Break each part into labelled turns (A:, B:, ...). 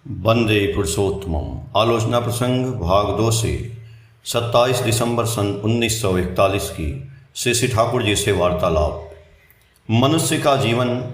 A: वंदे पुरुषोत्तमम। आलोचना प्रसंग भाग 2 से 27 दिसंबर सन 1941 की श्री ठाकुर जी से वार्तालाप। मनुष्य का जीवन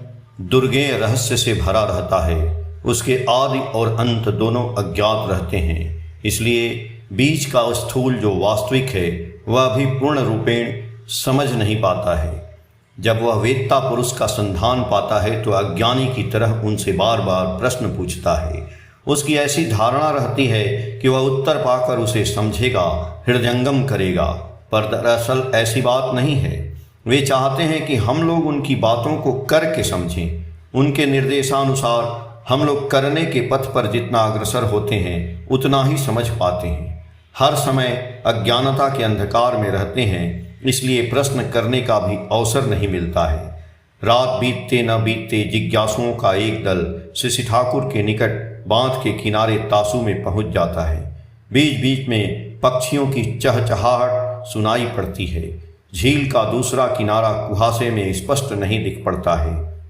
A: दुर्गेय रहस्य से भरा रहता है। उसके आदि और अंत दोनों अज्ञात रहते हैं। इसलिए बीच का स्थूल जो वास्तविक है वह भी पूर्ण रूपेण समझ नहीं पाता है। जब वह वेत्ता पुरुष का संधान पाता है तो अज्ञानी की तरह उनसे बार बार प्रश्न पूछता है। उसकी ऐसी धारणा रहती है कि वह उत्तर पाकर उसे समझेगा, हृदयंगम करेगा, पर दरअसल ऐसी बात नहीं है। वे चाहते हैं कि हम लोग उनकी बातों को करके समझें। उनके निर्देशानुसार हम लोग करने के पथ पर जितना अग्रसर होते हैं उतना ही समझ पाते हैं। हर समय अज्ञानता के अंधकार में रहते हैं, इसलिए प्रश्न करने का भी अवसर नहीं मिलता है। रात बीतते न बीतते जिज्ञासुओं का एक दल श्री ठाकुर के निकट बांध के किनारे तासू में पहुंच जाता है। बीच बीच में पक्षियों की चहचहाहट सुनाई पड़ती है। झील का दूसरा किनारा कुहासे में स्पष्ट नहीं दिख पड़ता है।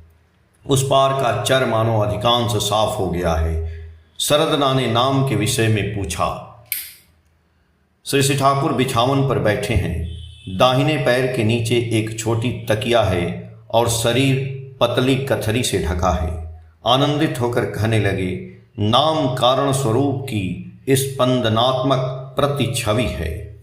A: उस पार का चर मानो अधिकांश साफ हो गया है। सरदना ने नाम के विषय में पूछा। श्री ठाकुर बिछावन पर बैठे हैं। दाहिने पैर के नीचे एक छोटी तकिया है और शरीर पतली कथरी से ढका है। आनंदित होकर कहने लगे, नाम कारण स्वरूप की स्पंदनात्मक प्रतिछवि है।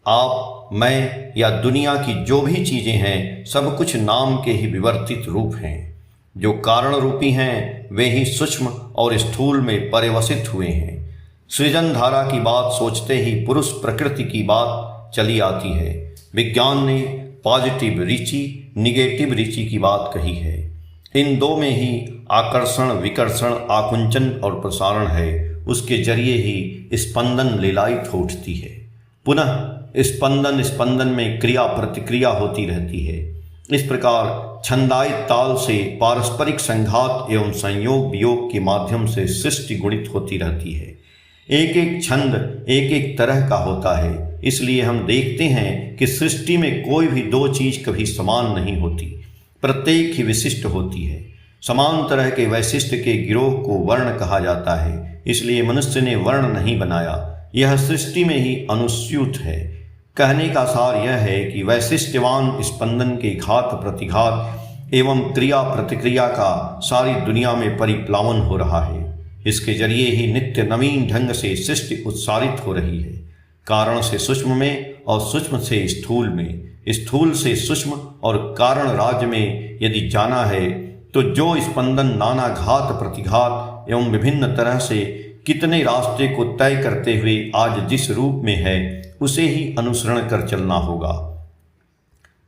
A: आप, मैं या दुनिया की जो भी चीजें हैं सब कुछ नाम के ही विवर्तित रूप हैं। जो कारण रूपी हैं वे ही सूक्ष्म और स्थूल में परिवसित हुए हैं। सृजन धारा की बात सोचते ही पुरुष प्रकृति की बात चली आती है। विज्ञान ने पॉजिटिव ऋचि, निगेटिव ऋचि की बात कही है। इन दो में ही आकर्षण, विकर्षण, आकुंचन और प्रसारण है। उसके जरिए ही स्पंदन लीलायित हो उठती है। पुनः स्पंदन में क्रिया प्रतिक्रिया होती रहती है। इस प्रकार छंदायित ताल से पारस्परिक संघात एवं संयोग वियोग के माध्यम से सृष्टि गुणित होती रहती है। एक एक छंद एक एक तरह का होता है। इसलिए हम देखते हैं कि सृष्टि में कोई भी दो चीज कभी समान नहीं होती, प्रत्येक ही विशिष्ट होती है। समान तरह के वैशिष्ट के गिरोह को वर्ण कहा जाता है। इसलिए मनुष्य ने वर्ण नहीं बनाया, यह सृष्टि में ही अनुस्यूत है। कहने का सार यह है कि वैशिष्ट्यवान स्पंदन के घात प्रतिघात एवं क्रिया प्रतिक्रिया का सारी दुनिया में परिप्लावन हो रहा है। इसके जरिए ही नित्य नवीन ढंग से सृष्टि उत्सारित हो रही है। कारण से सूक्ष्म में और सूक्ष्म से स्थूल में, स्थूल से सूक्ष्म और कारण राज्य में यदि जाना है तो जो स्पंदन नाना घात प्रतिघात एवं विभिन्न तरह से कितने रास्ते को तय करते हुए आज जिस रूप में है उसे ही अनुसरण कर चलना होगा।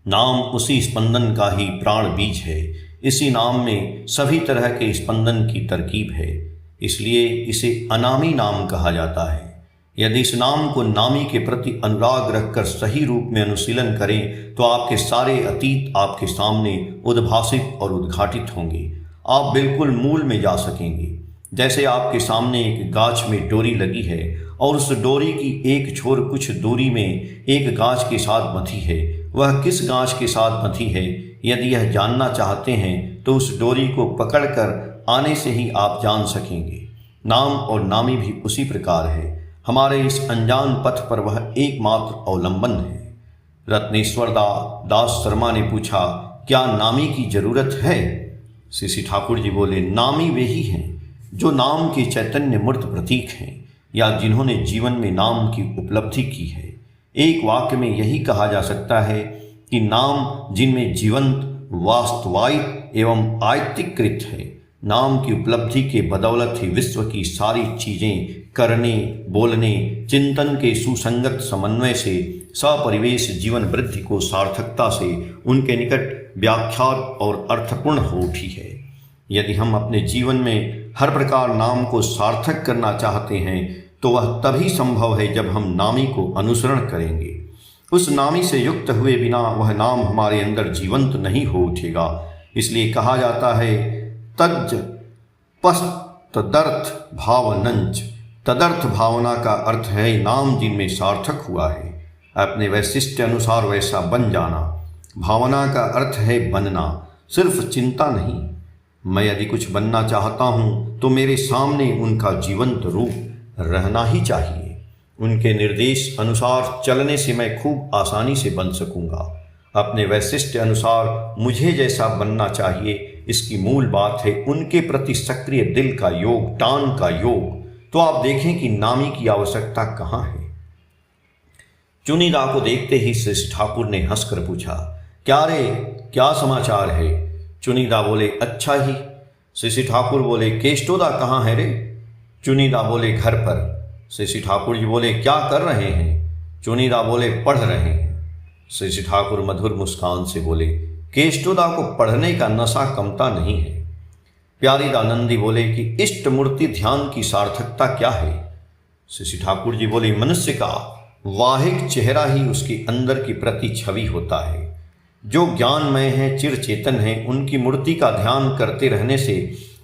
A: नाम उसी स्पंदन का ही प्राण बीज है। इसी नाम में सभी तरह के स्पंदन की तरकीब है। इसलिए इसे अनामी नाम कहा जाता है। यदि इस नाम को नामी के प्रति अनुराग रखकर सही रूप में अनुशीलन करें तो आपके सारे अतीत आपके सामने उद्भासित और उद्घाटित होंगे। आप बिल्कुल मूल में जा सकेंगे। जैसे आपके सामने एक गाछ में डोरी लगी है और उस डोरी की एक छोर कुछ दूरी में एक गाछ के साथ बंधी है। वह किस गाछ के साथ बंधी है यदि यह जानना चाहते हैं तो उस डोरी को पकड़कर आने से ही आप जान सकेंगे। नाम और नामी भी उसी प्रकार है। हमारे इस अनजान पथ पर वह एकमात्र अवलंबन है। रत्नेश्वर दास शर्मा ने पूछा, क्या नामी की जरूरत है? श्री ठाकुर जी बोले, नामी वे ही हैं जो नाम के चैतन्य मूर्त प्रतीक हैं या जिन्होंने जीवन में नाम की उपलब्धि की है। एक वाक्य में यही कहा जा सकता है कि नाम जिनमें जीवंत, वास्तवायिक एवं आयतिकृत है। नाम की उपलब्धि के बदौलत ही विश्व की सारी चीजें करने, बोलने, चिंतन के सुसंगत समन्वय से सपरिवेश जीवन वृद्धि को सार्थकता से उनके निकट व्याख्यात और अर्थपूर्ण हो उठी है। यदि हम अपने जीवन में हर प्रकार नाम को सार्थक करना चाहते हैं तो वह तभी संभव है जब हम नामी को अनुसरण करेंगे। उस नामी से युक्त हुए बिना वह नाम हमारे अंदर जीवंत नहीं हो उठेगा। इसलिए कहा जाता है, तज्ज पस्त तदर्थ भावनंच। तदर्थ भावना का अर्थ है नाम जिनमें सार्थक हुआ है, अपने वैशिष्ट्य अनुसार वैसा बन जाना। भावना का अर्थ है बनना। सिर्फ चिंता नहीं। मैं यदि कुछ बनना चाहता हूँ तो मेरे सामने उनका जीवंत रूप रहना ही चाहिए। उनके निर्देश अनुसार चलने से मैं खूब आसानी से बन सकूँगा। अपने वैशिष्ट्य अनुसार मुझे जैसा बनना चाहिए, इसकी मूल बात है उनके प्रति सक्रिय दिल का योग, टान का योग। तो आप देखें कि नामी की आवश्यकता कहाँ है। चुनीदा को देखते ही श्री ठाकुर ने हंसकर पूछा, क्या रे, क्या समाचार है? चुनीदा बोले, अच्छा ही। श्री ठाकुर बोले, केष्टोदा कहाँ है रे? चुनीदा बोले, घर पर। श्री ठाकुर जी बोले, क्या कर रहे हैं? चुनीदा बोले, पढ़ रहे हैं। श्री ठाकुर मधुर मुस्कान से बोले, केष्टोदा को पढ़ने का नशा कमता नहीं है। प्यारीदानंदी बोले कि इष्ट मूर्ति ध्यान की सार्थकता क्या है? श्री ठाकुर जी बोले, मनुष्य का वाहिक चेहरा ही उसके अंदर की प्रति छवि होता है। जो ज्ञानमय है, चिर चेतन है, उनकी मूर्ति का ध्यान करते रहने से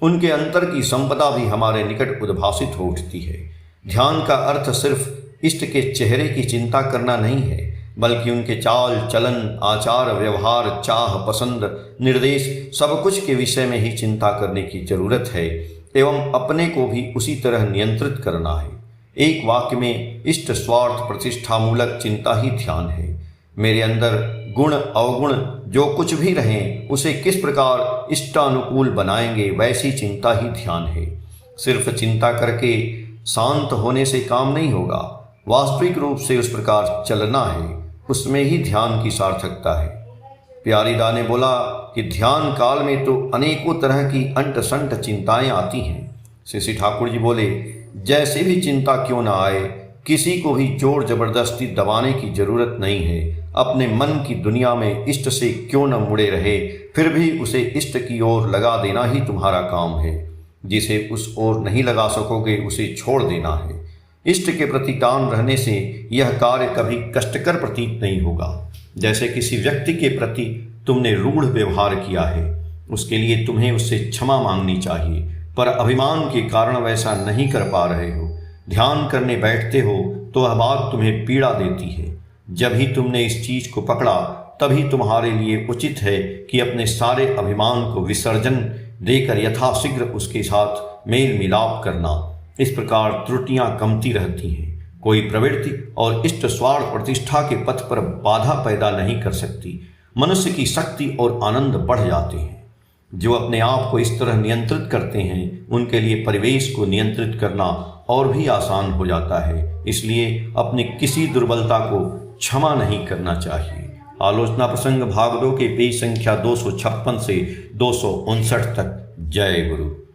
A: उनके अंतर की संपदा भी हमारे निकट उद्भासित हो उठती है। ध्यान का अर्थ सिर्फ इष्ट के चेहरे की चिंता करना नहीं है, बल्कि उनके चाल चलन, आचार व्यवहार, चाह पसंद, निर्देश सब कुछ के विषय में ही चिंता करने की जरूरत है एवं अपने को भी उसी तरह नियंत्रित करना है। एक वाक्य में इष्ट स्वार्थ प्रतिष्ठा मूलक चिंता ही ध्यान है। मेरे अंदर गुण अवगुण जो कुछ भी रहें उसे किस प्रकार इष्टानुकूल बनाएंगे, वैसी चिंता ही ध्यान है। सिर्फ चिंता करके शांत होने से काम नहीं होगा, वास्तविक रूप से उस प्रकार चलना है, उसमें ही ध्यान की सार्थकता है। प्यारीदा ने बोला कि ध्यान काल में तो अनेकों तरह की अंट संट चिंताएं आती हैं। श्री ठाकुर जी बोले, जैसे भी चिंता क्यों ना आए, किसी को भी जोर जबरदस्ती दबाने की जरूरत नहीं है। अपने मन की दुनिया में इष्ट से क्यों न मुड़े रहे, फिर भी उसे इष्ट की ओर लगा देना ही तुम्हारा काम है। जिसे उस ओर नहीं लगा सकोगे उसे छोड़ देना है। इष्ट के प्रति टान रहने से यह कार्य कभी कष्टकर प्रतीत नहीं होगा। जैसे किसी व्यक्ति के प्रति तुमने रूढ़ व्यवहार किया है, उसके लिए तुम्हें उससे क्षमा मांगनी चाहिए, पर अभिमान के कारण वैसा नहीं कर पा रहे हो। ध्यान करने बैठते हो तो वह बात तुम्हें पीड़ा देती है। जब ही तुमने इस चीज को पकड़ा तभी तुम्हारे लिए उचित है कि अपने सारे अभिमान को विसर्जन देकर यथाशीघ्र उसके साथ मेल मिलाप करना। इस प्रकार त्रुटियां कमती रहती हैं। कोई प्रवृत्ति और इष्ट स्वार्थ प्रतिष्ठा के पथ पर बाधा पैदा नहीं कर सकती। मनुष्य की शक्ति और आनंद बढ़ जाते हैं। जो अपने आप को इस तरह नियंत्रित करते हैं उनके लिए परिवेश को नियंत्रित करना और भी आसान हो जाता है। इसलिए अपनी किसी दुर्बलता को क्षमा नहीं करना चाहिए। आलोचना प्रसंग भाग 2 के पेज संख्या 256 से 259 तक। जय गुरु।